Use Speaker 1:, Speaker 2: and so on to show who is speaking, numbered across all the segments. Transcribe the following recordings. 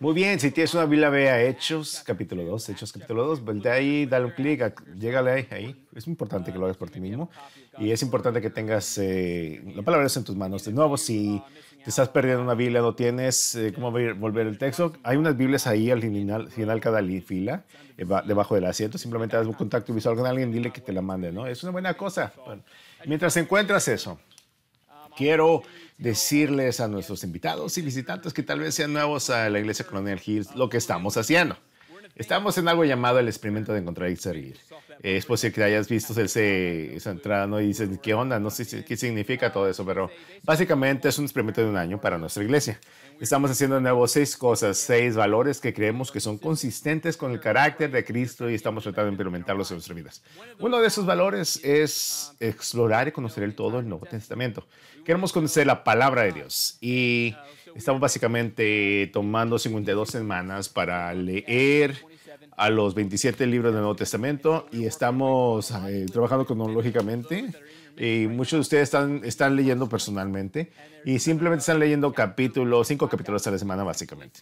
Speaker 1: Muy bien, si tienes una Biblia, ve a Hechos, capítulo 2, Hechos, capítulo 2, vete ahí, dale un clic, llégale ahí. Es importante que lo hagas por ti mismo y es importante que tengas la palabra en tus manos. De nuevo, si te estás perdiendo una Biblia, no tienes cómo volver el texto, hay unas Biblias ahí al final cada fila, debajo del asiento. Simplemente haz un contacto visual con alguien, dile que te la mande, ¿no? Es una buena cosa. Bueno, mientras encuentras eso, quiero decirles a nuestros invitados y visitantes que tal vez sean nuevos a la Iglesia Colonial Hills lo que estamos haciendo. Estamos en algo llamado el experimento de encontrar y servir. Es posible que hayas visto esa entrada, ¿no? Y dices, ¿qué onda? No sé qué significa todo eso, pero básicamente es un experimento de un año para nuestra iglesia. Estamos haciendo de nuevo 6 cosas, 6 valores que creemos que son consistentes con el carácter de Cristo y estamos tratando de implementarlos en nuestras vidas. Uno de esos valores es explorar y conocer el todo el Nuevo Testamento. Queremos conocer la palabra de Dios y estamos básicamente tomando 52 semanas para leer a los 27 libros del Nuevo Testamento y estamos trabajando cronológicamente. Y muchos de ustedes están leyendo personalmente y simplemente están leyendo 5 capítulos a la semana básicamente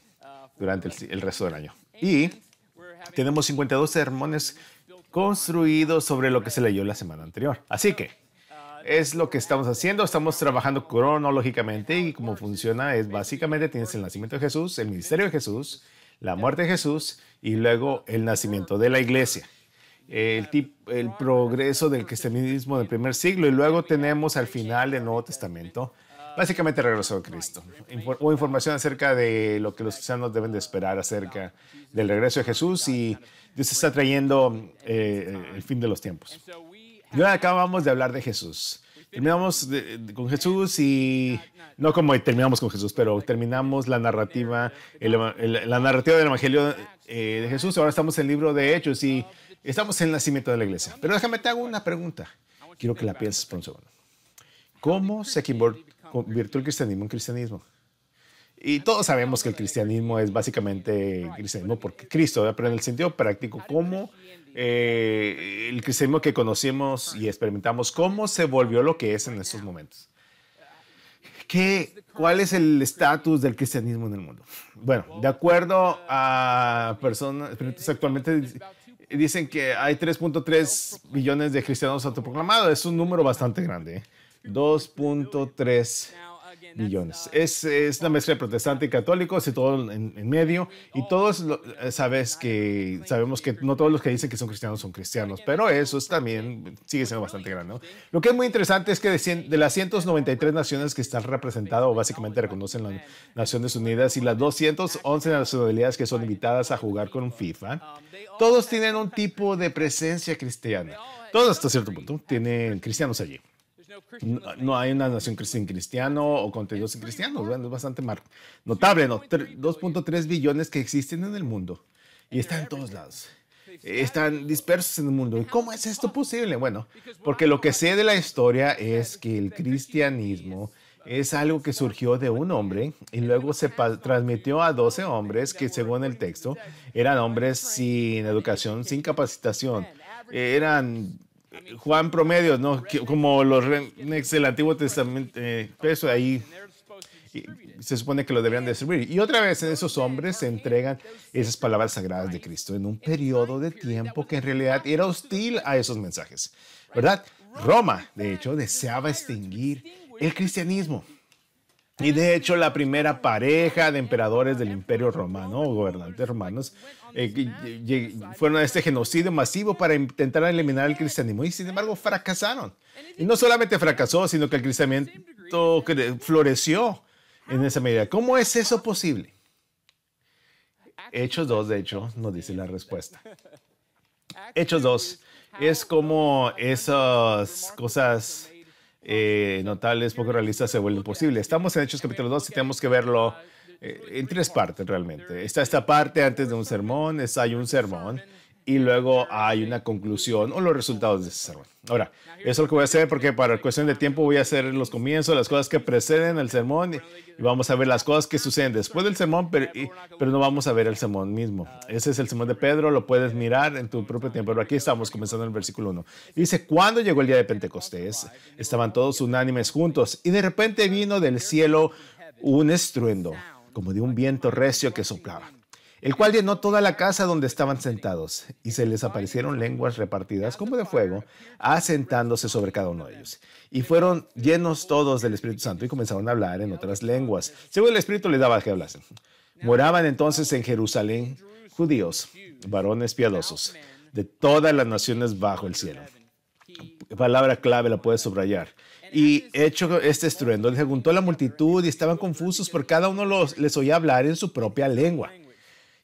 Speaker 1: durante el resto del año. Y tenemos 52 sermones construidos sobre lo que se leyó la semana anterior. Así que es lo que estamos haciendo. Estamos trabajando cronológicamente y cómo funciona es básicamente tienes el nacimiento de Jesús, el ministerio de Jesús, la muerte de Jesús y luego el nacimiento de la iglesia. El progreso del cristianismo del primer siglo y luego tenemos al final del Nuevo Testamento básicamente el regreso de Cristo o información acerca de lo que los cristianos deben de esperar acerca del regreso de Jesús y Dios está trayendo el fin de los tiempos. Y ahora acabamos de hablar de Jesús. Terminamos con Jesús y no como terminamos con Jesús, pero terminamos la narrativa, la narrativa del Evangelio de Jesús. Ahora estamos en el libro de Hechos y estamos en el nacimiento de la iglesia. Pero déjame te hago una pregunta. Quiero que la pienses por un segundo. ¿Cómo se convirtió el cristianismo en cristianismo? Y todos sabemos que el cristianismo es básicamente cristianismo porque Cristo, pero en el sentido práctico, ¿cómo el cristianismo que conocemos y experimentamos, cómo se volvió lo que es en estos momentos? ¿Cuál es el estatus del cristianismo en el mundo? Bueno, de acuerdo a expertos actualmente dicen que hay 3.3 billones de cristianos autoproclamados. Es un número bastante grande, ¿eh? 2.3 billones. Es la mezcla de protestantes y católicos y todo en medio. Y todos sabemos que no todos los que dicen que son cristianos, pero eso también sigue siendo bastante grande, ¿no? Lo que es muy interesante es que de las 193 naciones que están representadas o básicamente reconocen las Naciones Unidas y las 211 nacionalidades que son invitadas a jugar con FIFA, todos tienen un tipo de presencia cristiana. Todos hasta cierto punto tienen cristianos allí. No hay una nación sin cristiano o contenido sin cristianos. Bueno, es bastante notable, ¿no? 2.3 billones que existen en el mundo y están en todos lados. Están dispersos en el mundo. ¿Y cómo es esto posible? Bueno, porque lo que sé de la historia es que el cristianismo es algo que surgió de un hombre y luego se transmitió a 12 hombres que, según el texto, eran hombres sin educación, sin capacitación. Eran Juan promedio, ¿no? Como los rednecks del Antiguo Testamento, eso ahí se supone que lo deberían de servir. Y otra vez en esos hombres se entregan esas palabras sagradas de Cristo en un periodo de tiempo que en realidad era hostil a esos mensajes, ¿verdad? Roma, de hecho, deseaba extinguir el cristianismo. Y de hecho, la primera pareja de emperadores del Imperio Romano o gobernantes romanos fueron a este genocidio masivo para intentar eliminar el cristianismo y sin embargo fracasaron. Y no solamente fracasó, sino que el cristianismo floreció en esa medida. ¿Cómo es eso posible? Hechos 2, de hecho, nos dice la respuesta. Hechos 2 es como esas cosas notables, poco realistas se vuelven posibles. Estamos en Hechos capítulo 2 y tenemos que verlo en 3 partes realmente. Está esta parte antes de un sermón, hay un sermón y luego hay una conclusión o los resultados de ese sermón. Ahora, eso es lo que voy a hacer porque para cuestión de tiempo voy a hacer los comienzos, las cosas que preceden el sermón y vamos a ver las cosas que suceden después del sermón, pero no vamos a ver el sermón mismo. Ese es el sermón de Pedro, lo puedes mirar en tu propio tiempo, pero aquí estamos comenzando en el versículo 1. Dice, cuando llegó el día de Pentecostés, estaban todos unánimes juntos y de repente vino del cielo un estruendo como de un viento recio que soplaba, el cual llenó toda la casa donde estaban sentados, y se les aparecieron lenguas repartidas como de fuego, asentándose sobre cada uno de ellos. Y fueron llenos todos del Espíritu Santo y comenzaron a hablar en otras lenguas, según el Espíritu les daba que hablasen. Moraban entonces en Jerusalén judíos, varones piadosos, de todas las naciones bajo el cielo. Palabra clave, la puedes subrayar. Y hecho este estruendo, les juntó la multitud y estaban confusos porque cada uno les oía hablar en su propia lengua.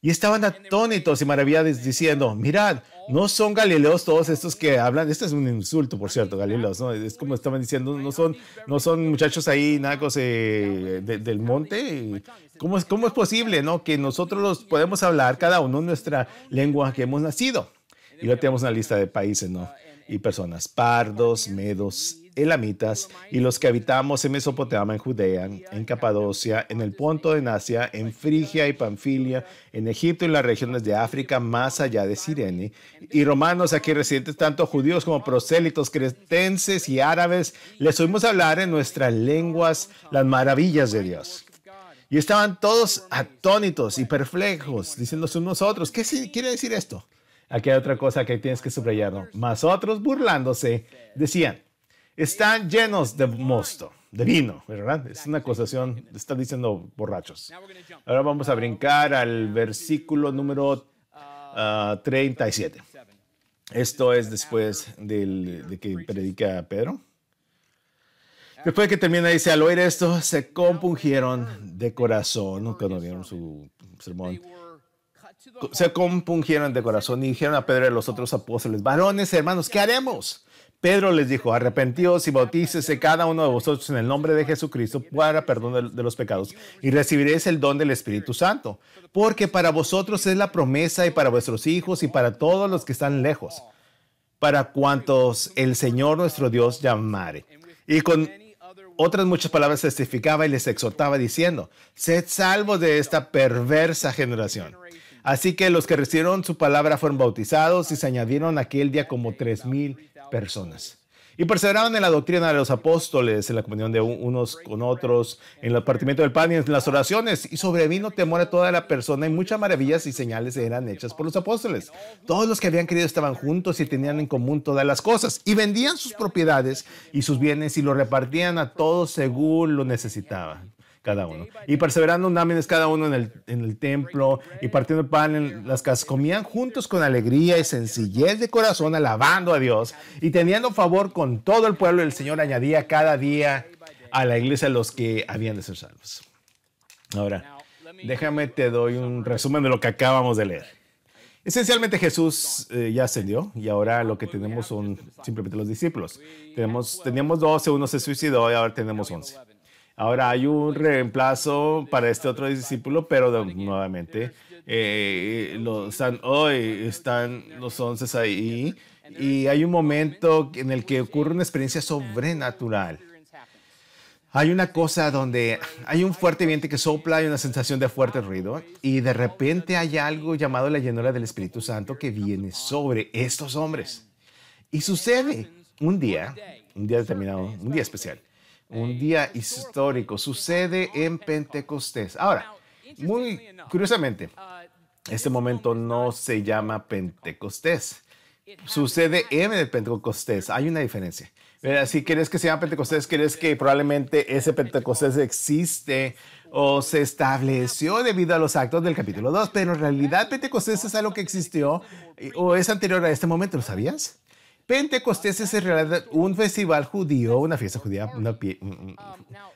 Speaker 1: Y estaban atónitos y maravillados diciendo, mirad, ¿no son galileos todos estos que hablan? Este es un insulto, por cierto, galileos, ¿no? Es como estaban diciendo, no son muchachos ahí nacos del monte. ¿Cómo es posible, no? Que nosotros los podemos hablar cada uno en nuestra lengua que hemos nacido. Y luego tenemos una lista de países, ¿no? Y personas, pardos, medos, elamitas, y los que habitamos en Mesopotamia, en Judea, en Capadocia, en el Ponto de Asia, en Frigia y Panfilia, en Egipto y en las regiones de África, más allá de Cirene, y romanos aquí residentes, tanto judíos como prosélitos, cretenses y árabes, les oímos hablar en nuestras lenguas las maravillas de Dios. Y estaban todos atónitos y perplejos, diciéndose unos a otros, ¿qué quiere decir esto? Aquí hay otra cosa que tienes que subrayar, ¿no? Mas otros, burlándose, decían, están llenos de mosto, de vino, ¿verdad? Es una acusación, están diciendo borrachos. Ahora vamos a brincar al versículo número 37. Esto es después de que predica Pedro. Después de que termina, dice, al oír esto, se compungieron de corazón, cuando vieron su sermón. Se compungieron de corazón y dijeron a Pedro y a los otros apóstoles, varones, hermanos, ¿qué haremos? Pedro les dijo, arrepentíos y bautícese cada uno de vosotros en el nombre de Jesucristo para perdón de los pecados y recibiréis el don del Espíritu Santo, porque para vosotros es la promesa y para vuestros hijos y para todos los que están lejos, para cuantos el Señor nuestro Dios llamare. Y con otras muchas palabras testificaba y les exhortaba diciendo, sed salvos de esta perversa generación. Así que los que recibieron su palabra fueron bautizados y se añadieron aquel día como 3,000 personas. Y perseveraban en la doctrina de los apóstoles, en la comunión de unos con otros, en el partimiento del pan y en las oraciones. Y sobrevino temor a toda la persona y muchas maravillas y señales eran hechas por los apóstoles. Todos los que habían creído estaban juntos y tenían en común todas las cosas. Y vendían sus propiedades y sus bienes y lo repartían a todos según lo necesitaban cada uno. Y perseverando unánimes cada uno en el templo y partiendo el pan en las casas, comían juntos con alegría y sencillez de corazón, alabando a Dios y teniendo favor con todo el pueblo. El Señor añadía cada día a la iglesia los que habían de ser salvos. Ahora, déjame te doy un resumen de lo que acabamos de leer. Esencialmente Jesús ya ascendió y ahora lo que tenemos son simplemente los discípulos. Teníamos 12, uno se suicidó y ahora tenemos 11. Ahora hay un reemplazo para este otro discípulo, pero nuevamente están los 11 ahí y hay un momento en el que ocurre una experiencia sobrenatural. Hay una cosa donde hay un fuerte viento que sopla, hay una sensación de fuerte ruido y de repente hay algo llamado la llenura del Espíritu Santo que viene sobre estos hombres. Y sucede un día determinado, un día especial. Un día histórico, sucede en Pentecostés. Ahora, muy curiosamente, este momento no se llama Pentecostés. Sucede en el Pentecostés. Hay una diferencia. Si quieres que se llame Pentecostés, quieres que probablemente ese Pentecostés existe o se estableció debido a los actos del capítulo 2, pero en realidad Pentecostés es algo que existió o es anterior a este momento, ¿lo sabías? Pentecostés es en realidad un festival judío, una fiesta judía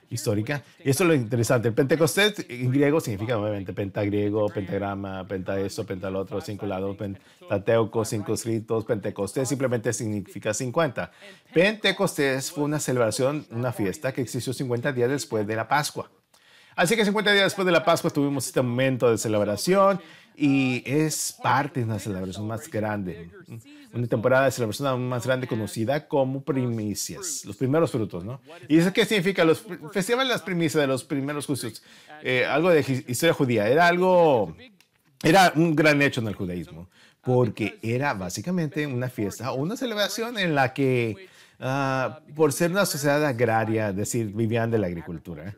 Speaker 1: histórica. Y esto es lo interesante. El Pentecostés en griego significa nuevamente pentagriego, pentagrama, penta esto, penta lo otro, 5 lados, pentateuco, 5 escritos. Pentecostés simplemente significa 50. Pentecostés fue una celebración, una fiesta que existió 50 días después de la Pascua. Así que 50 días después de la Pascua tuvimos este momento de celebración y es parte de una celebración más grande, una temporada de celebración aún más grande conocida como primicias, los primeros frutos, ¿no? ¿Y eso qué significa? Los festivales de las primicias de los primeros juicios, algo de historia judía, era un gran hecho en el judaísmo, porque era básicamente una fiesta o una celebración en la que por ser una sociedad agraria, es decir, vivían de la agricultura.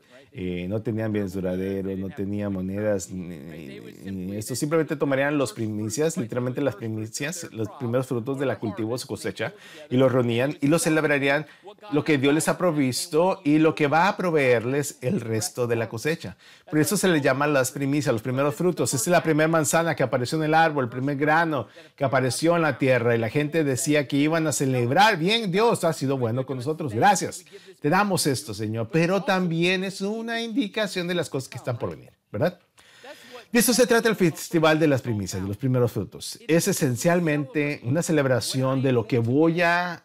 Speaker 1: No tenían bienes duraderos, no tenían monedas, ni esto. Simplemente tomarían las primicias, literalmente las primicias, los primeros frutos de la cultivo, su cosecha, y los reunían y los celebrarían lo que Dios les ha provisto y lo que va a proveerles el resto de la cosecha. Por eso se les llama las primicias, los primeros frutos. Esta es la primera manzana que apareció en el árbol, el primer grano que apareció en la tierra, y la gente decía que iban a celebrar. Bien, Dios ha sido bueno con nosotros. Gracias. Te damos esto, Señor. Pero también es una indicación de las cosas que están por venir, ¿verdad? De eso se trata el Festival de las Primicias, de los primeros frutos. Es esencialmente una celebración de lo que voy a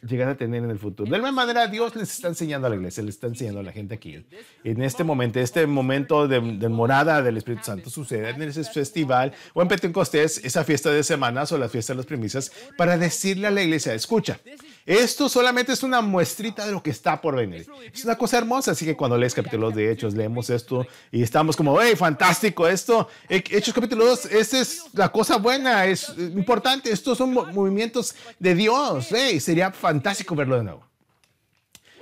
Speaker 1: llegar a tener en el futuro. De la misma manera, Dios les está enseñando a la iglesia, les está enseñando a la gente aquí. En este momento de morada del Espíritu Santo sucede en ese festival o en Pentecostés, esa fiesta de semanas o la fiesta de las primicias, para decirle a la iglesia, escucha, esto solamente es una muestrita de lo que está por venir. Es una cosa hermosa, así que cuando lees capítulos de Hechos, leemos esto y estamos como, hey, fantástico esto. Hechos capítulo 2, esta es la cosa buena, es importante. Estos son movimientos de Dios. Hey, sería fantástico verlo de nuevo.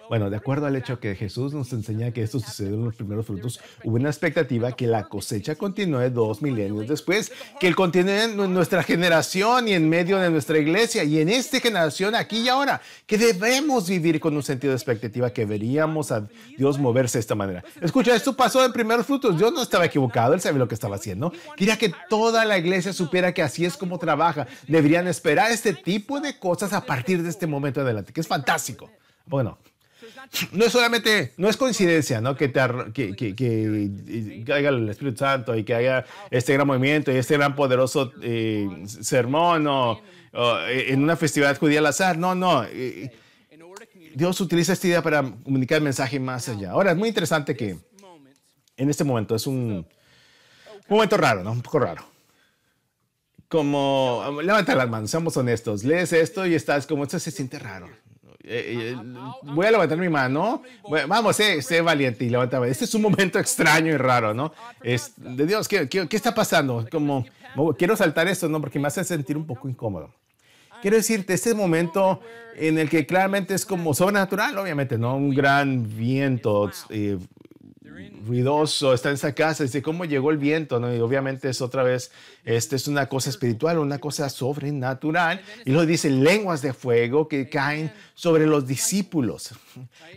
Speaker 1: Bueno, de acuerdo al hecho que Jesús nos enseña que esto sucedió en los primeros frutos, hubo una expectativa que la cosecha continúe 2 milenios después, que él continúe en nuestra generación y en medio de nuestra iglesia y en esta generación aquí y ahora, que debemos vivir con un sentido de expectativa, que veríamos a Dios moverse de esta manera. Escucha, esto pasó en primeros frutos. Dios no estaba equivocado, él sabía lo que estaba haciendo. Quería que toda la iglesia supiera que así es como trabaja. Deberían esperar este tipo de cosas a partir de este momento adelante, que es fantástico. Bueno, no es solamente, no es coincidencia, ¿no? Que haya el Espíritu Santo y que haya este gran movimiento y este gran poderoso sermón o en una festividad judía al azar. No. Dios utiliza esta idea para comunicar el mensaje más allá. Ahora, es muy interesante que en este momento es un momento raro, ¿no? Un poco raro. Como, levanta las manos, seamos honestos. Lees esto y estás como, esto se siente raro. Voy a levantar mi mano. Vamos, sé valiente y levántame. Este es un momento extraño y raro, ¿no? Es de Dios, ¿qué está pasando? Como, quiero saltar esto, ¿no? Porque me hace sentir un poco incómodo. Quiero decirte, este momento en el que claramente es como sobrenatural, obviamente, ¿no? Un gran viento ruidoso está en esa casa. Dice, ¿cómo llegó el viento? ¿No? Y obviamente es otra vez, es una cosa espiritual, una cosa sobrenatural. Y luego dice, lenguas de fuego que caen sobre los discípulos.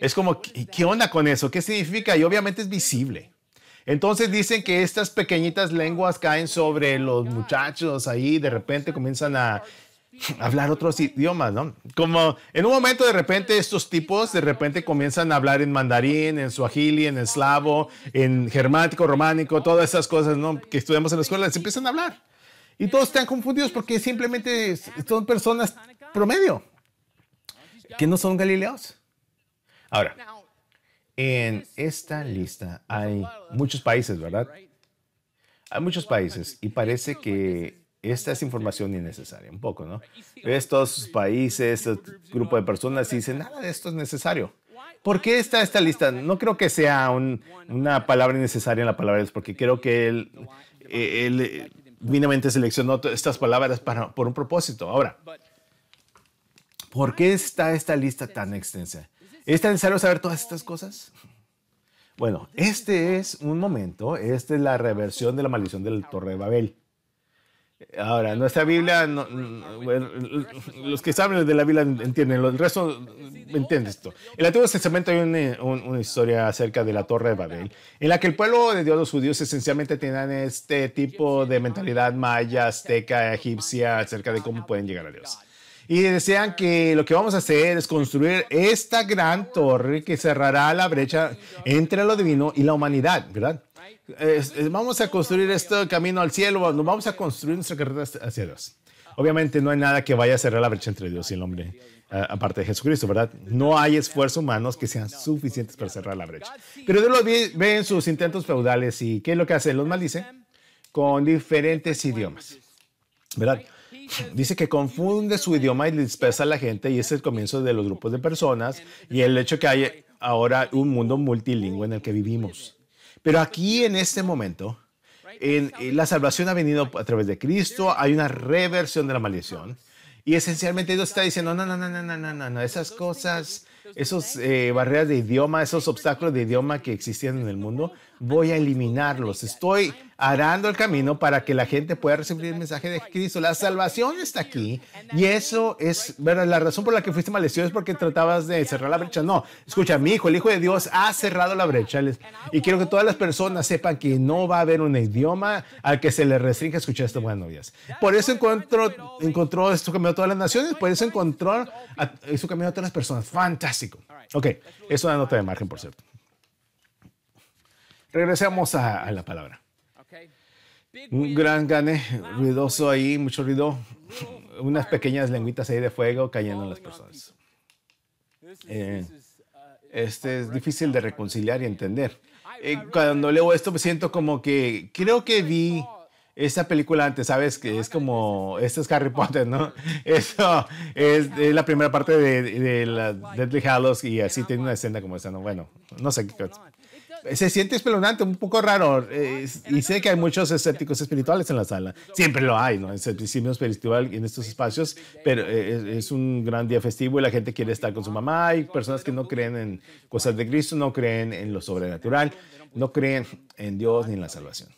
Speaker 1: Es como, ¿qué onda con eso? ¿Qué significa? Y obviamente es visible. Entonces dicen que estas pequeñitas lenguas caen sobre los muchachos ahí, de repente comienzan a hablar otros idiomas, ¿no? Como en un momento de repente estos tipos de repente comienzan a hablar en mandarín, en suajili, en eslavo, en germánico, románico, todas esas cosas, ¿no? Que estudiamos en la escuela, se empiezan a hablar. Y todos están confundidos porque simplemente son personas promedio, que no son galileos. Ahora, en esta lista hay muchos países, ¿verdad? Hay muchos países y parece que esta es información innecesaria, un poco, ¿no? Estos países, este grupo de personas dicen, nada de esto es necesario. ¿Por qué está esta lista? No creo que sea una palabra innecesaria en la palabra de Dios, porque creo que él divinamente seleccionó estas palabras por un propósito. Ahora, ¿por qué está esta lista tan extensa? ¿Es tan necesario saber todas estas cosas? Bueno, este es un momento, esta es la reversión de la maldición de la Torre de Babel. Ahora, nuestra Biblia, bueno, los que saben de la Biblia entienden, el resto entiende esto. En el Antiguo Testamento hay una historia acerca de la Torre de Babel, en la que el pueblo de Dios, los judíos, esencialmente tenían este tipo de mentalidad maya, azteca, egipcia, acerca de cómo pueden llegar a Dios. Y decían que lo que vamos a hacer es construir esta gran torre que cerrará la brecha entre lo divino y la humanidad, ¿verdad? Vamos a construir este camino al cielo, nos vamos a construir nuestra carrera hacia Dios. Obviamente no hay nada que vaya a cerrar la brecha entre Dios y el hombre, aparte de Jesucristo, ¿verdad? No hay esfuerzos humanos que sean suficientes para cerrar la brecha. Pero Dios los ve en sus intentos feudales y ¿qué es lo que hace? Los maldice con diferentes idiomas, ¿verdad? Dice que confunde su idioma y dispersa a la gente y es el comienzo de los grupos de personas y el hecho que hay ahora un mundo multilingüe en el que vivimos. Pero aquí en este momento, la salvación ha venido a través de Cristo, hay una reversión de la maldición Y esencialmente Dios está diciendo, no, no, no, no, no, no, no, no, esas cosas, esos barreras de idioma, esos obstáculos de idioma que existían en el mundo, voy a eliminarlos. Estoy arando el camino para que la gente pueda recibir el mensaje de Cristo. La salvación está aquí y eso es, ¿verdad? La razón por la que fuiste maldecido es porque tratabas de cerrar la brecha. No, escucha, mi hijo, el Hijo de Dios ha cerrado la brecha y quiero que todas las personas sepan que no va a haber un idioma al que se le restringe escuchar esto, buenas novias. Por eso encontró su camino a todas las naciones, por eso encontró su camino a todas las personas. Fantástico. Ok, es una nota de margen, por cierto. Regresemos a la palabra. Un gran gane, ruidoso ahí, mucho ruido, unas pequeñas lengüitas ahí de fuego cayendo en las personas. Este es difícil de reconciliar y entender. Cuando leo esto me siento como que creo que vi esta película antes, ¿sabes? Que es como, esto es Harry Potter, ¿no? Eso es la primera parte de la Deathly Hallows y así tiene una escena como esa, ¿no? Bueno, no sé qué cosa. Se siente espeluznante, un poco raro. Y sé que hay muchos escépticos espirituales en la sala. Siempre lo hay, ¿no? Escepticismo espiritual en estos espacios, pero es un gran día festivo y la gente quiere estar con su mamá. Hay personas que no creen en cosas de Cristo, no creen en lo sobrenatural, no creen en Dios ni en la salvación.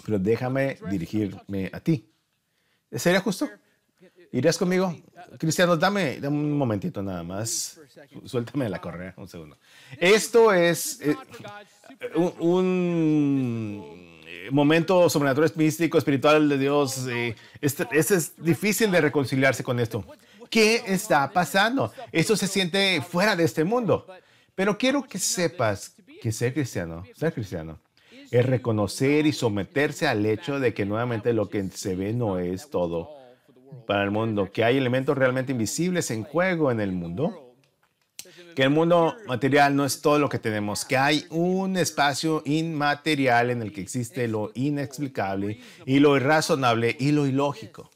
Speaker 1: Pero déjame dirigirme a ti. ¿Sería justo? ¿Irías conmigo? Cristianos, dame un momentito nada más. Suéltame la correa, un segundo. Esto es un momento sobrenatural, místico, espiritual de Dios. Es difícil de reconciliarse con esto. ¿Qué está pasando? Esto se siente fuera de este mundo. Pero quiero que sepas que ser cristiano es reconocer y someterse al hecho de que nuevamente lo que se ve no es todo para el mundo, que hay elementos realmente invisibles en juego en el mundo, que el mundo material no es todo lo que tenemos, que hay un espacio inmaterial en el que existe lo inexplicable y lo irrazonable y lo ilógico.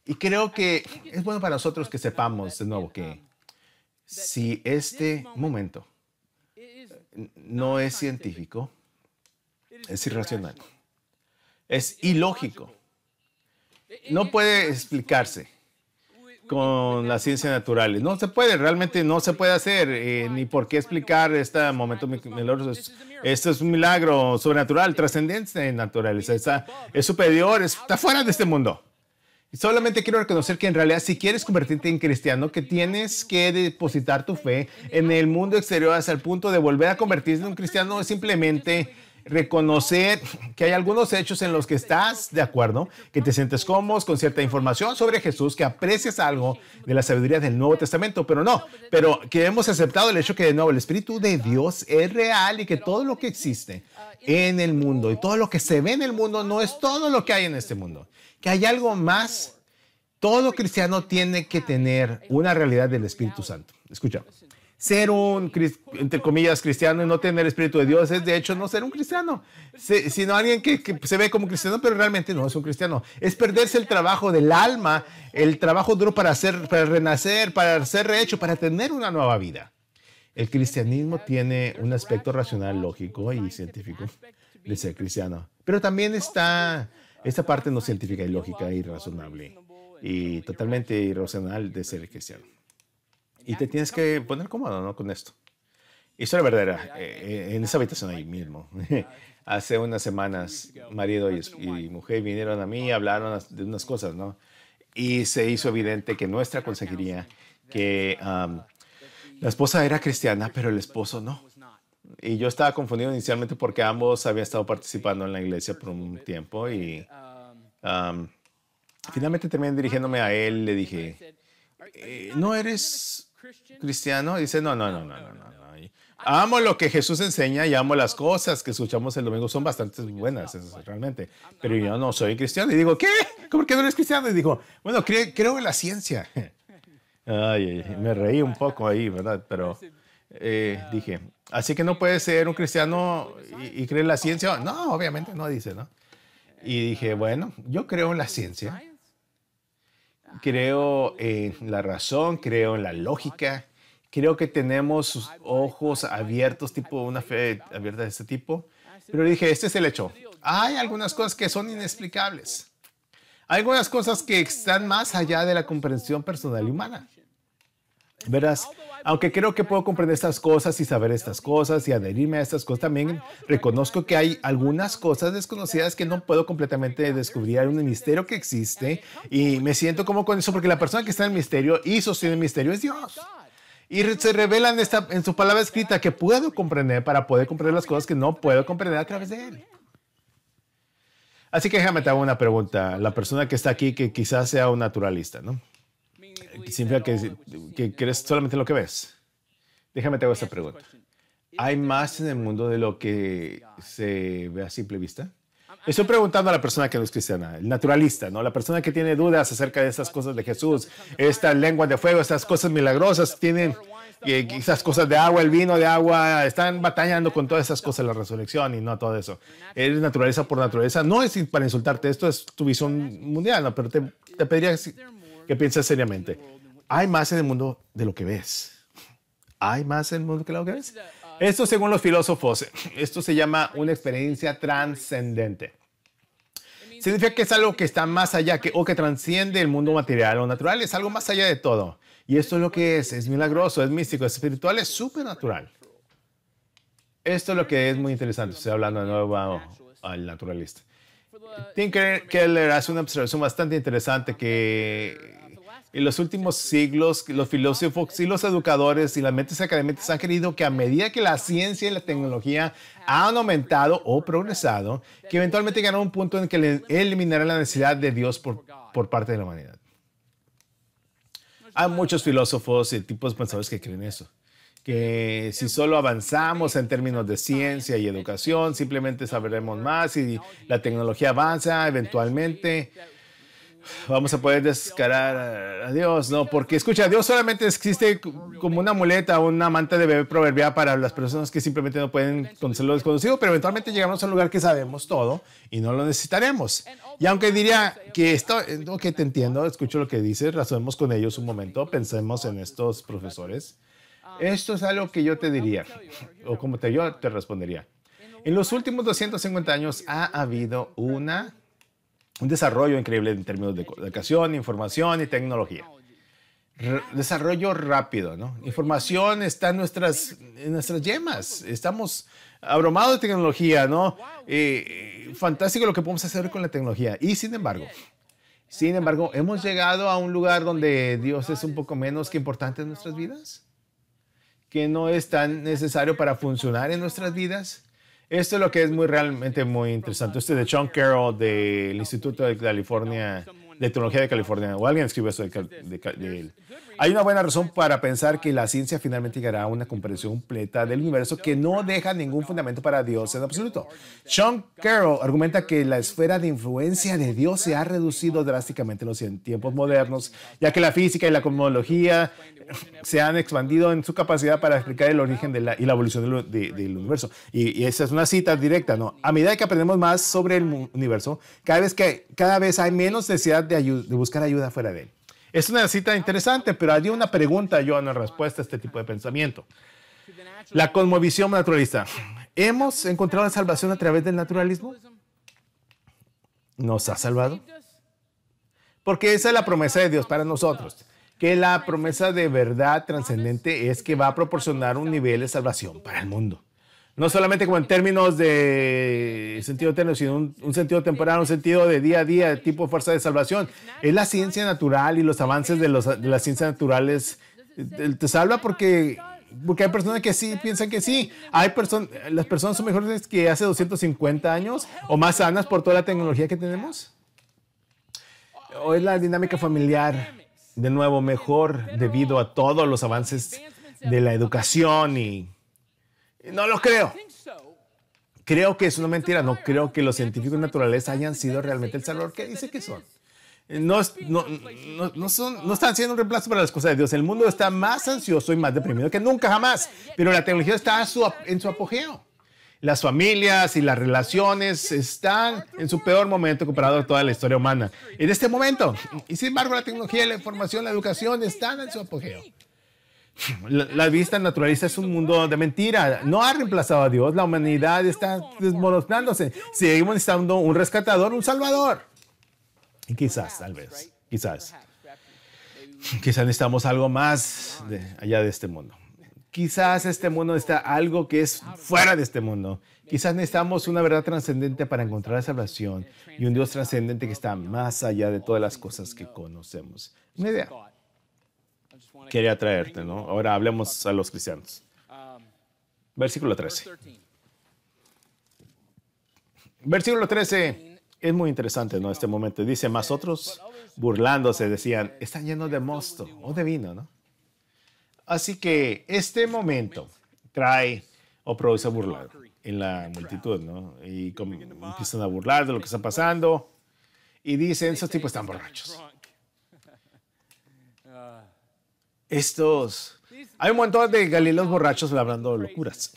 Speaker 1: Y creo que es bueno para nosotros que sepamos de nuevo que si este momento no es científico, es irracional, es ilógico. No puede explicarse con las ciencias naturales. No se puede, realmente no se puede hacer, ni por qué explicar este momento milagroso. Esto es un milagro sobrenatural, trascendente en naturaleza. Es superior, está fuera de este mundo. Y solamente quiero reconocer que en realidad si quieres convertirte en cristiano, que tienes que depositar tu fe en el mundo exterior hasta el punto de volver a convertirte en un cristiano, es simplemente reconocer que hay algunos hechos en los que estás de acuerdo, que te sientes cómodo con cierta información sobre Jesús, que aprecias algo de la sabiduría del Nuevo Testamento, pero que hemos aceptado el hecho que de nuevo el Espíritu de Dios es real y que todo lo que existe en el mundo y todo lo que se ve en el mundo no es todo lo que hay en este mundo, que hay algo más. Todo cristiano tiene que tener una realidad del Espíritu Santo. Escucha. Ser un, entre comillas, cristiano y no tener el Espíritu de Dios es, de hecho, no ser un cristiano, sino alguien que se ve como cristiano, pero realmente no es un cristiano. Es perderse el trabajo del alma, el trabajo duro para renacer, para ser rehecho, para tener una nueva vida. El cristianismo tiene un aspecto racional, lógico y científico de ser cristiano, pero también está esta parte no científica y lógica y razonable y totalmente irracional de ser cristiano. Y te tienes que poner cómodo, ¿no? Con esto. Historia verdadera. En esa habitación ahí mismo. Hace unas semanas, marido y mujer vinieron a mí y hablaron de unas cosas, ¿no? Y se hizo evidente que nuestra consejería, que la esposa era cristiana, pero el esposo no. Y yo estaba confundido inicialmente porque ambos habían estado participando en la iglesia por un tiempo y finalmente terminé dirigiéndome a él. Le dije, ¿no eres cristiano? Dice, no. Amo lo que Jesús enseña y amo las cosas que escuchamos el domingo. Son bastante buenas, realmente. Pero yo no soy cristiano. Y digo, ¿qué? ¿Cómo que no eres cristiano? Y digo, bueno, creo en la ciencia. Me reí un poco ahí, ¿verdad? Pero dije, así que no puedes ser un cristiano y creer en la ciencia. No, obviamente no, dice, ¿no? Y dije, bueno, yo creo en la ciencia. Creo en la razón, creo en la lógica, creo que tenemos sus ojos abiertos, tipo una fe abierta de este tipo. Pero dije, este es el hecho. Hay algunas cosas que son inexplicables. Hay algunas cosas que están más allá de la comprensión personal y humana. Verás, aunque creo que puedo comprender estas cosas y saber estas cosas y adherirme a estas cosas, también reconozco que hay algunas cosas desconocidas que no puedo completamente descubrir. Hay un misterio que existe y me siento como con eso porque la persona que está en el misterio y sostiene el misterio es Dios. Y se revela en su palabra escrita que puedo comprender para poder comprender las cosas que no puedo comprender a través de Él. Así que déjame te hago una pregunta. La persona que está aquí que quizás sea un naturalista, ¿no? Significa que crees solamente lo que ves. Déjame te hago esta pregunta. ¿Hay más en el mundo de lo que se ve a simple vista? Estoy preguntando a la persona que no es cristiana, el naturalista, ¿no? La persona que tiene dudas acerca de estas cosas de Jesús, estas lenguas de fuego, estas cosas milagrosas, tienen esas cosas de agua, el vino de agua, están batallando con todas esas cosas, la resurrección y no todo eso. Eres naturaleza por naturaleza. No es para insultarte, esto es tu visión mundial, ¿no? Pero te pediría que pienses seriamente. Hay más en el mundo de lo que ves. Hay más en el mundo que lo que ves. Esto, según los filósofos, esto se llama una experiencia trascendente. Significa que es algo que está más allá o que transciende el mundo material o natural. Es algo más allá de todo. Y esto es lo que es milagroso, es místico, es espiritual, es supernatural. Esto es lo que es muy interesante. Estoy hablando de nuevo al naturalista. Tim Keller hace una observación bastante interesante que en los últimos siglos los filósofos y los educadores y las mentes académicas han querido que a medida que la ciencia y la tecnología han aumentado o progresado, que eventualmente llegará a un punto en que eliminará la necesidad de Dios por parte de la humanidad. Hay muchos filósofos y tipos de pensadores que creen eso. Que si solo avanzamos en términos de ciencia y educación, simplemente sabremos más y la tecnología avanza, eventualmente vamos a poder descarar a Dios, ¿no? Porque, escucha, Dios solamente existe como una muleta o una manta de bebé proverbial para las personas que simplemente no pueden conocer lo desconocido, pero eventualmente llegamos a un lugar que sabemos todo y no lo necesitaremos. Y aunque diría que esto, que te entiendo, escucho lo que dices, razonemos con ellos un momento, pensemos en estos profesores. Esto es algo que yo te diría, o como yo te respondería. En los últimos 250 años ha habido un desarrollo increíble en términos de educación, información y tecnología. Desarrollo rápido, ¿no? Información está en nuestras yemas. Estamos abrumados de tecnología, ¿no? Fantástico lo que podemos hacer con la tecnología. Y sin embargo, hemos llegado a un lugar donde Dios es un poco menos que importante en nuestras vidas, que no es tan necesario para funcionar en nuestras vidas. Esto es lo que es realmente muy interesante. Este es de Sean Carroll del Instituto de California, de Tecnología de California, o alguien escribió esto de él. Hay una buena razón para pensar que la ciencia finalmente llegará a una comprensión completa del universo que no deja ningún fundamento para Dios en absoluto. Sean Carroll argumenta que la esfera de influencia de Dios se ha reducido drásticamente en los tiempos modernos, ya que la física y la cosmología se han expandido en su capacidad para explicar el origen y la evolución del universo. Y esa es una cita directa, ¿no? A medida que aprendemos más sobre el universo, cada vez hay menos necesidad de buscar ayuda fuera de él. Es una cita interesante, pero hay una pregunta yo en respuesta a este tipo de pensamiento. La cosmovisión naturalista. ¿Hemos encontrado la salvación a través del naturalismo? ¿Nos ha salvado? Porque esa es la promesa de Dios para nosotros. Que la promesa de verdad trascendente es que va a proporcionar un nivel de salvación para el mundo. No solamente como en términos de sentido eterno, sino un sentido temporal, un sentido de día a día, de tipo fuerza de salvación. Es la ciencia natural y los avances de las ciencias naturales te salva porque hay personas que sí piensan que sí. Las personas son mejores que hace 250 años o más sanas por toda la tecnología que tenemos. O es la dinámica familiar, de nuevo, mejor debido a todos los avances de la educación y no lo creo. Creo que es una mentira. No creo que los científicos naturales hayan sido realmente el salvador que dice que son. No están siendo un reemplazo para las cosas de Dios. El mundo está más ansioso y más deprimido que nunca jamás. Pero la tecnología está en su apogeo. Las familias y las relaciones están en su peor momento comparado a toda la historia humana. En este momento. Y sin embargo, la tecnología, la información, la educación están en su apogeo. La vista naturalista es un mundo de mentira. No ha reemplazado a Dios. La humanidad está desmoronándose. Seguimos necesitando un rescatador, un salvador. Y quizás, tal vez, quizás necesitamos algo más allá de este mundo. Quizás este mundo está algo que es fuera de este mundo. Quizás necesitamos una verdad trascendente para encontrar salvación y un Dios trascendente que está más allá de todas las cosas que conocemos. Una idea quería traerte, ¿no? Ahora hablemos a los cristianos. Versículo 13. Versículo 13 es muy interesante, ¿no? Este momento. Dice, mas otros burlándose decían, están llenos de mosto o de vino, ¿no? Así que este momento trae o produce burlar en la multitud, ¿no? Y empiezan a burlar de lo que está pasando y dicen, esos tipos están borrachos. Hay un montón de galileos borrachos hablando locuras.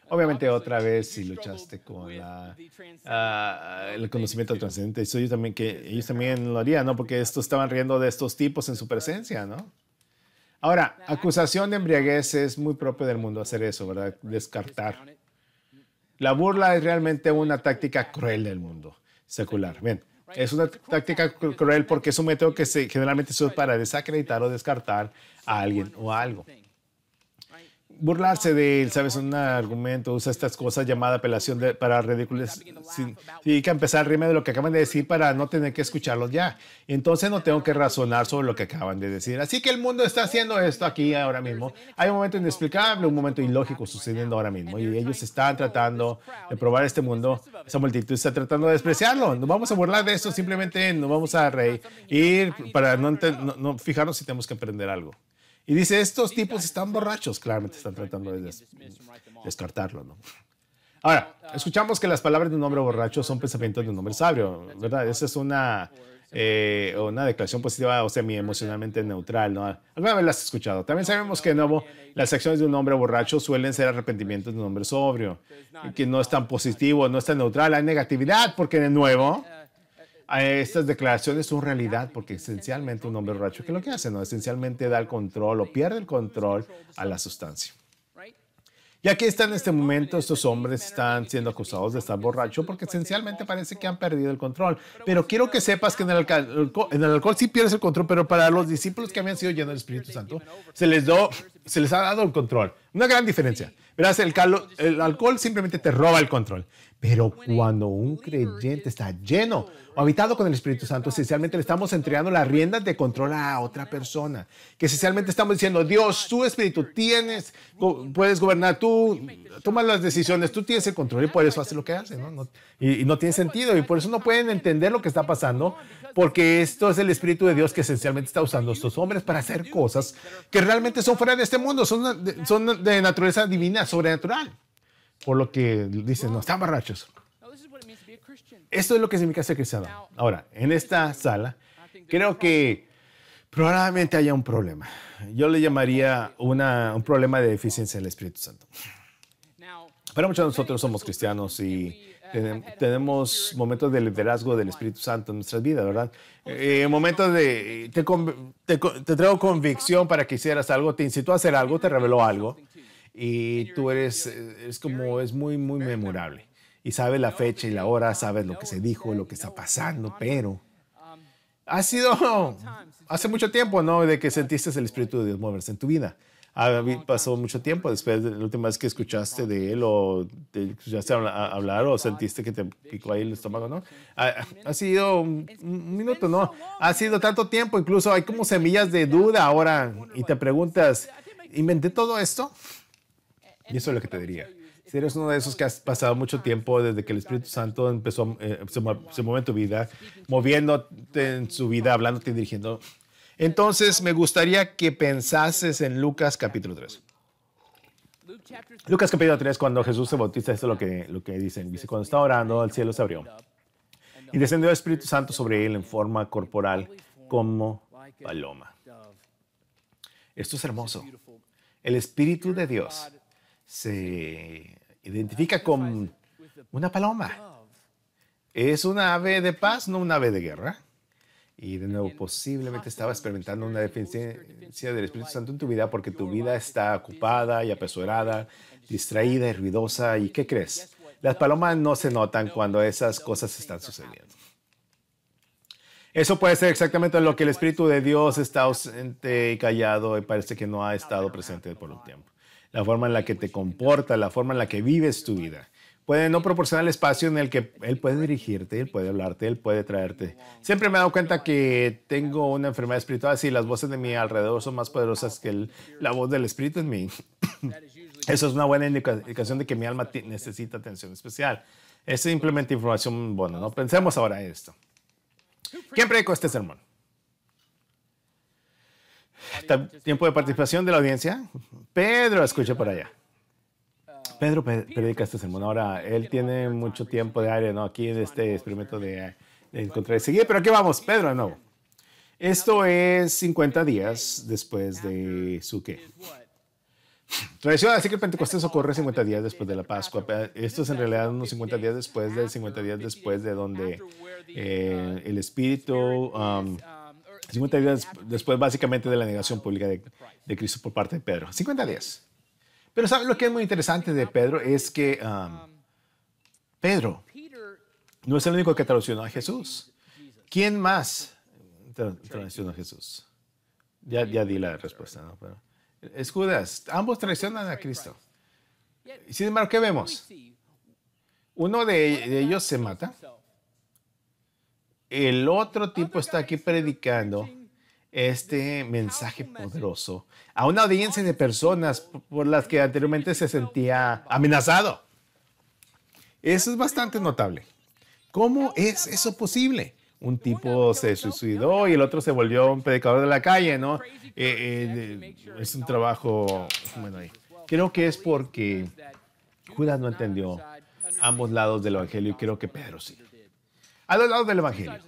Speaker 1: Obviamente, otra vez, si luchaste con el conocimiento trascendente, ellos también lo harían, ¿no? Porque estos estaban riendo de estos tipos en su presencia, ¿no? Ahora, acusación de embriaguez es muy propio del mundo hacer eso, ¿verdad? Descartar. La burla es realmente una táctica cruel del mundo secular. Bien, es una táctica cruel porque es un método que generalmente se usa para desacreditar o descartar a alguien o a algo. Burlarse de él, ¿sabes? Un argumento, usa estas cosas llamadas apelación para ridiculez. Significa empezar a reírme de lo que acaban de decir para no tener que escucharlos ya. Entonces no tengo que razonar sobre lo que acaban de decir. Así que el mundo está haciendo esto aquí ahora mismo. Hay un momento inexplicable, un momento ilógico sucediendo ahora mismo. Y ellos están tratando de probar este mundo. Esa multitud está tratando de despreciarlo. Nos vamos a burlar de esto, simplemente nos vamos a reír para no fijarnos si tenemos que aprender algo. Y dice, estos tipos están borrachos. Claramente están tratando de descartarlo, ¿no? Ahora, escuchamos que las palabras de un hombre borracho son pensamientos de un hombre sabio, ¿verdad? Esa es una declaración positiva o semi-emocionalmente neutral, ¿no? ¿Alguna vez la has escuchado? También sabemos que, de nuevo, las acciones de un hombre borracho suelen ser arrepentimientos de un hombre sobrio, que no es tan positivo, no es tan neutral. Hay negatividad porque, de nuevo, estas declaraciones son realidad porque esencialmente un hombre borracho, ¿qué es lo que hace? No, esencialmente da el control o pierde el control a la sustancia. Y aquí están en este momento, estos hombres están siendo acusados de estar borrachos porque esencialmente parece que han perdido el control. Pero quiero que sepas que en el alcohol sí pierdes el control, pero para los discípulos que habían sido llenos del Espíritu Santo, se les ha dado el control. Una gran diferencia. Verás, el alcohol simplemente te roba el control. Pero cuando un creyente está lleno o habitado con el Espíritu Santo, esencialmente le estamos entregando las riendas de control a otra persona. Que esencialmente estamos diciendo, Dios, tu Espíritu puedes gobernar, tú tomas las decisiones, tú tienes el control y por eso hace lo que hace, ¿no? Y no tiene sentido y por eso no pueden entender lo que está pasando porque esto es el Espíritu de Dios que esencialmente está usando a estos hombres para hacer cosas que realmente son fuera de este mundo, son de naturaleza divina, sobrenatural. Por lo que dicen, no, están borrachos. Esto es lo que significa ser cristiano. Ahora, en esta sala, creo que probablemente haya un problema. Yo le llamaría un problema de deficiencia del Espíritu Santo. Pero muchos de nosotros somos cristianos y tenemos momentos de liderazgo del Espíritu Santo en nuestras vidas, ¿verdad? Momentos de te traigo convicción para que hicieras algo, te incitó a hacer algo, te reveló algo. Y tú es muy, muy memorable. Y sabes la fecha y la hora, sabes lo que se dijo, lo que está pasando, pero ha sido hace mucho tiempo, ¿no? De que sentiste el Espíritu de Dios moverse en tu vida. Pasó mucho tiempo después de la última vez que escuchaste de Él o te escuchaste hablar o sentiste que te picó ahí el estómago, ¿no? Ha sido un minuto, ¿no? Ha sido tanto tiempo, incluso hay como semillas de duda ahora y te preguntas, ¿inventé todo esto? Y eso es lo que te diría. Si eres uno de esos que has pasado mucho tiempo desde que el Espíritu Santo se mueve en tu vida, moviéndote en su vida, hablándote y dirigiendo, entonces me gustaría que pensases en Lucas capítulo 3. Lucas capítulo 3, cuando Jesús se bautiza, esto es lo que dicen. Dice, cuando estaba orando, el cielo se abrió y descendió el Espíritu Santo sobre él en forma corporal como paloma. Esto es hermoso. El Espíritu de Dios se identifica con una paloma. Es una ave de paz, no una ave de guerra. Y de nuevo, posiblemente estaba experimentando una deficiencia del Espíritu Santo en tu vida porque tu vida está ocupada y apresurada, distraída y ruidosa. ¿Y qué crees? Las palomas no se notan cuando esas cosas están sucediendo. Eso puede ser exactamente lo que el Espíritu de Dios está ausente y callado y parece que no ha estado presente por un tiempo. La forma en la que te comporta, la forma en la que vives tu vida. Puede no proporcionar el espacio en el que Él puede dirigirte, Él puede hablarte, Él puede traerte. Siempre me he dado cuenta que tengo una enfermedad espiritual, si las voces de mi alrededor son más poderosas que la voz del Espíritu en mí. Eso es una buena indicación de que mi alma necesita atención especial. Es simplemente información buena, ¿no? Pensemos ahora en esto. ¿Quién predicó este sermón? Tiempo de participación de la audiencia. Pedro, escucha por allá. Pedro predica este sermón. Ahora, él tiene mucho tiempo de aire, ¿no? Aquí en este experimento de encontrar y seguir. Pero aquí vamos, Pedro de nuevo. Esto es 50 días después de su ¿qué? Tradición, así que el Pentecostés ocurre 50 días después de la Pascua. Esto es en realidad unos 50 días después de 50 días después de donde el Espíritu, 50 días después básicamente de la negación pública de Cristo por parte de Pedro. 50 días. Pero ¿saben lo que es muy interesante de Pedro? Es que Pedro no es el único que traicionó a Jesús. ¿Quién más traicionó a Jesús? Ya di la respuesta, ¿no? Pero es Judas. Ambos traicionan a Cristo. Sin embargo, ¿qué vemos? Uno de ellos se mata. El otro tipo está aquí predicando este mensaje poderoso a una audiencia de personas por las que anteriormente se sentía amenazado. Eso es bastante notable. ¿Cómo es eso posible? Un tipo se suicidó y el otro se volvió un predicador de la calle, ¿no? Es un trabajo, bueno, ahí. Creo que es porque Judas no entendió ambos lados del evangelio y creo que Pedro sí. A los lados del evangelio.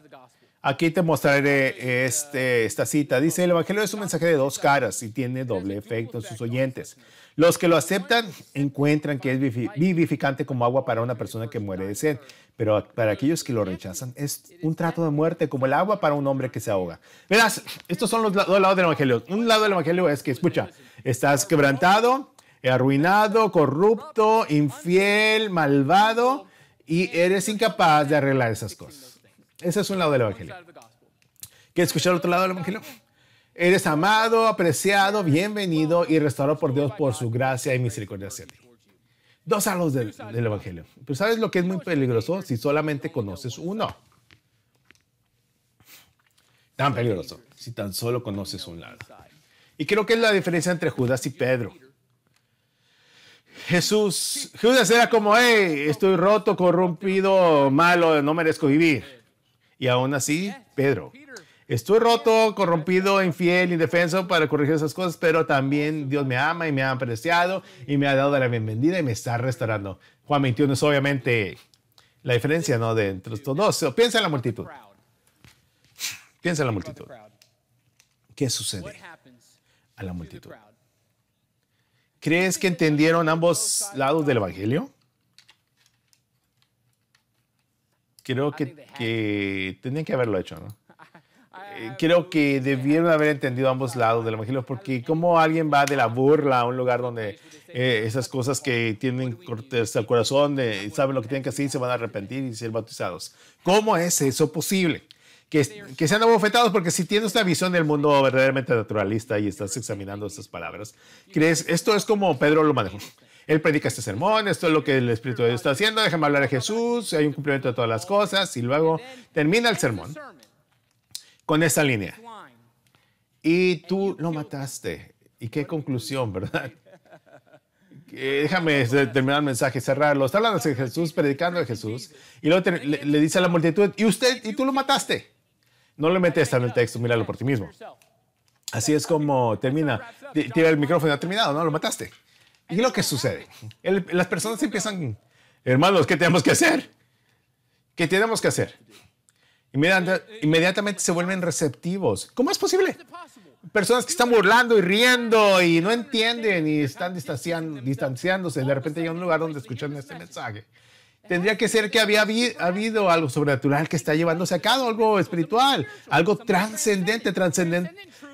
Speaker 1: Aquí te mostraré esta cita. Dice, el evangelio es un mensaje de dos caras y tiene doble efecto en sus oyentes. Los que lo aceptan encuentran que es vivificante como agua para una persona que muere de sed. Pero para aquellos que lo rechazan, es un trato de muerte como el agua para un hombre que se ahoga. Verás, estos son los dos lados del evangelio. Un lado del evangelio es que, escucha, estás quebrantado, arruinado, corrupto, infiel, malvado y eres incapaz de arreglar esas cosas. Ese es un lado del evangelio. ¿Quieres escuchar el otro lado del evangelio? Eres amado, apreciado, bienvenido y restaurado por Dios por su gracia y misericordia hacia ti. Dos lados del evangelio. Pero ¿sabes lo que es muy peligroso? Si solamente conoces uno. Tan peligroso. Si tan solo conoces un lado. Y creo que es la diferencia entre Judas y Pedro. Judas era como, hey, estoy roto, corrompido, malo, no merezco vivir. Y aún así, Pedro, estoy roto, corrompido, infiel, indefenso para corregir esas cosas, pero también Dios me ama y me ha apreciado y me ha dado la bienvenida y me está restaurando. Juan 21 es obviamente la diferencia, ¿no? De entre estos dos. Piensa en la multitud. Piensa en la multitud. ¿Qué sucede a la multitud? ¿Crees que entendieron ambos lados del evangelio? Creo que tenían que haberlo hecho, ¿no? Creo que debieron haber entendido ambos lados del evangelio, porque como alguien va de la burla a un lugar donde esas cosas que tienen cortes al corazón, saben lo que tienen que hacer y se van a arrepentir y ser bautizados. ¿Cómo es eso posible? Que sean abofetados, porque si tienes una visión del mundo verdaderamente naturalista y estás examinando estas palabras, crees, esto es como Pedro lo manejó. Él predica este sermón, esto es lo que el Espíritu de Dios está haciendo, déjame hablar de Jesús, hay un cumplimiento de todas las cosas, y luego termina el sermón con esta línea. Y tú lo mataste. ¿Y qué conclusión, verdad? Déjame terminar el mensaje, cerrarlo. Está hablando de Jesús, predicando de Jesús, y luego le dice a la multitud, y tú lo mataste. No le metes en el texto, míralo por ti mismo. Así es como termina. Tira el micrófono, ha terminado, ¿no? Lo mataste. ¿Y qué es lo que sucede? Las personas empiezan, hermanos, ¿qué tenemos que hacer? ¿Qué tenemos que hacer? Inmediatamente se vuelven receptivos. ¿Cómo es posible? Personas que están burlando y riendo y no entienden y están distanciándose. De repente llega a un lugar donde escuchan este mensaje. Tendría que ser que había habido algo sobrenatural que está llevándose a cabo, algo espiritual, algo trascendente.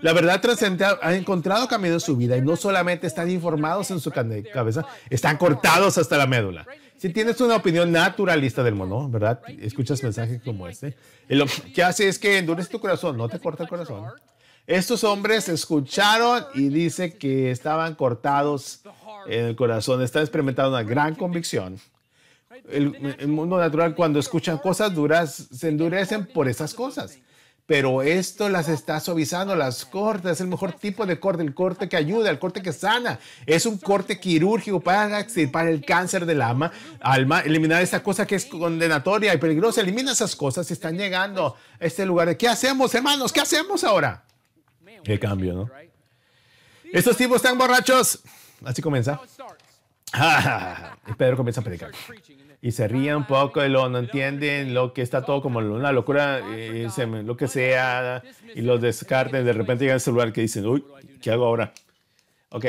Speaker 1: La verdad trascendente ha encontrado camino en su vida y no solamente están informados en su cabeza, están cortados hasta la médula. Si tienes una opinión naturalista del mundo, ¿verdad? Escuchas mensajes como este. Y lo que hace es que endurece tu corazón, no te corta el corazón. Estos hombres escucharon y dice que estaban cortados en el corazón. Están experimentando una gran convicción. El mundo natural, cuando escuchan cosas duras, se endurecen por esas cosas. Pero esto las está suavizando, las corta. Es el mejor tipo de corte, el corte que ayuda, el corte que sana. Es un corte quirúrgico para extirpar el cáncer del alma, eliminar esta cosa que es condenatoria y peligrosa. Elimina esas cosas y están llegando a este lugar de ¿qué hacemos, hermanos? ¿Qué hacemos ahora? Qué cambio, ¿no? Estos tipos están borrachos. Así comienza. Y Pedro comienza a predicar. Y se ríen un poco y no entienden lo que está todo como una locura, lo que sea, y los descarten. De repente llegan a ese lugar que dicen, uy, ¿qué hago ahora? Ok,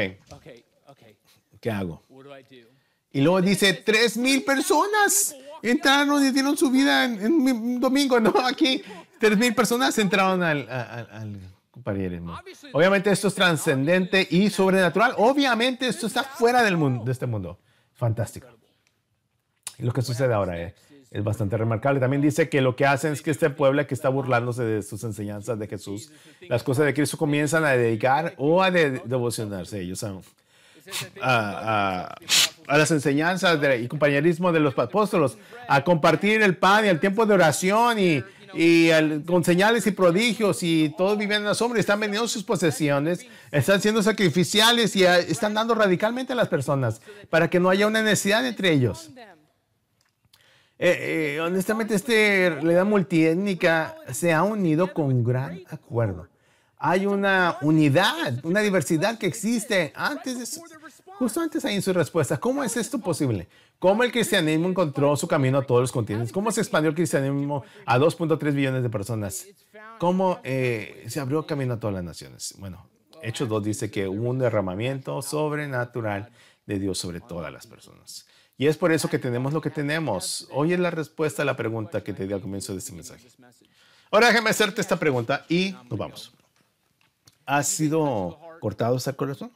Speaker 1: ¿qué hago? Y luego dice, 3,000 personas entraron y dieron su vida en un domingo, ¿no? Aquí, 3,000 personas entraron al compañerismo. Obviamente esto es trascendente y sobrenatural. Obviamente esto está fuera del mundo, de este mundo. Fantástico. Y lo que sucede ahora es bastante remarcable. También dice que lo que hacen es que este pueblo que está burlándose de sus enseñanzas de Jesús, las cosas de Cristo, comienzan a dedicar o a devocionarse ellos a las enseñanzas y compañerismo de los apóstolos, a compartir el pan y el tiempo de oración con señales y prodigios, y todos vivían en la sombra, están vendiendo sus posesiones, están siendo sacrificiales y están dando radicalmente a las personas para que no haya una necesidad entre ellos. Honestamente, esta realidad multiétnica se ha unido con gran acuerdo. Hay una unidad, una diversidad que existe justo antes ahí en su respuesta. ¿Cómo es esto posible? ¿Cómo el cristianismo encontró su camino a todos los continentes? ¿Cómo se expandió el cristianismo a 2.3 billones de personas? ¿Cómo se abrió camino a todas las naciones? Bueno, Hechos 2 dice que hubo un derramamiento sobrenatural de Dios sobre todas las personas. Y es por eso que tenemos lo que tenemos. Hoy es la respuesta a la pregunta que te di al comienzo de este mensaje. Ahora déjame hacerte esta pregunta y nos vamos. ¿Has sido cortado hasta el corazón?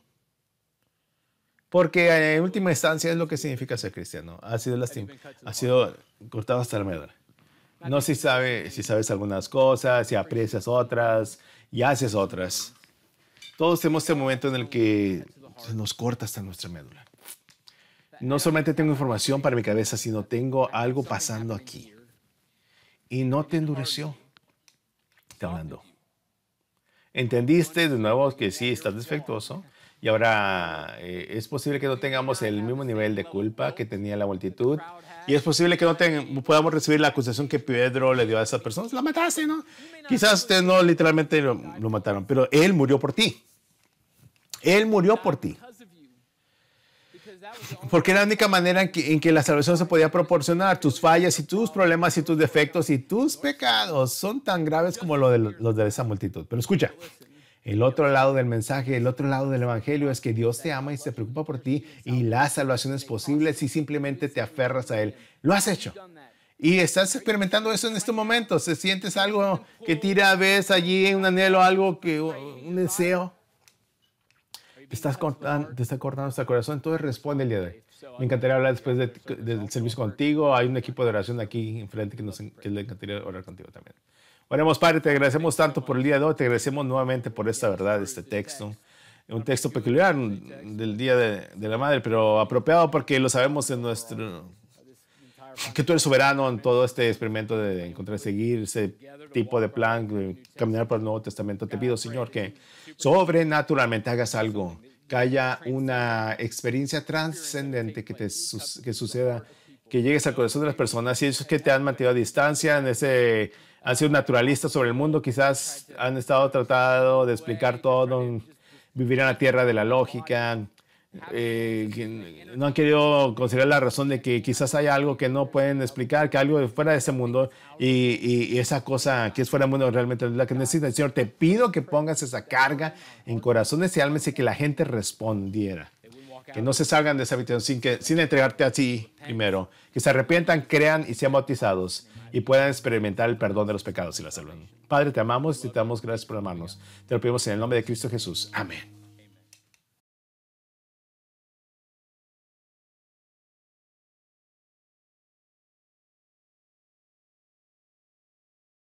Speaker 1: Porque en última instancia es lo que significa ser cristiano. Ha sido cortado hasta la médula. No si sabes algunas cosas, si aprecias otras y haces otras. Todos tenemos este momento en el que se nos corta hasta nuestra médula. No solamente tengo información para mi cabeza, sino tengo algo pasando aquí. Y no te endureció. Te hablando. ¿Entendiste de nuevo que sí, estás defectuoso? Y ahora es posible que no tengamos el mismo nivel de culpa que tenía la multitud. Y es posible que no podamos recibir la acusación que Pedro le dio a esas personas. La mataste, ¿no? Quizás ustedes no literalmente lo mataron, pero Él murió por ti. Él murió por ti. Porque era la única manera en que la salvación se podía proporcionar. Tus fallas y tus problemas y tus defectos y tus pecados son tan graves como los de esa multitud. Pero escucha, el otro lado del mensaje, el otro lado del evangelio es que Dios te ama y se preocupa por ti, y la salvación es posible si simplemente te aferras a Él. Lo has hecho. Y estás experimentando eso en este momento. ¿Se sientes algo que tira, ves allí un anhelo, un deseo? Te está cortando hasta el corazón, entonces responde el día de hoy. Me encantaría hablar después del servicio contigo. Hay un equipo de oración aquí enfrente que le encantaría orar contigo también. Oremos, Padre, te agradecemos tanto por el día de hoy. Te agradecemos nuevamente por esta verdad, este texto. Un texto peculiar del Día de la Madre, pero apropiado porque lo sabemos que tú eres soberano en todo este experimento de encontrar, seguir ese tipo de plan, caminar por el Nuevo Testamento. Te pido, Señor, que sobrenaturalmente hagas algo, que haya una experiencia trascendente que suceda, que llegues al corazón de las personas. Y esos que te han mantenido a distancia, han sido naturalistas sobre el mundo, quizás han estado tratando de explicar todo, vivir en la tierra de la lógica, no han querido considerar la razón de que quizás hay algo que no pueden explicar, que algo de fuera de ese mundo, y esa cosa que es fuera del mundo realmente es la que necesitan. Señor, te pido que pongas esa carga en corazones y almas y que la gente respondiera. Que no se salgan de esa habitación sin entregarte a ti primero. Que se arrepientan, crean y sean bautizados y puedan experimentar el perdón de los pecados y la salvación. Padre, te amamos y te damos gracias por amarnos. Te lo pedimos en el nombre de Cristo Jesús. Amén.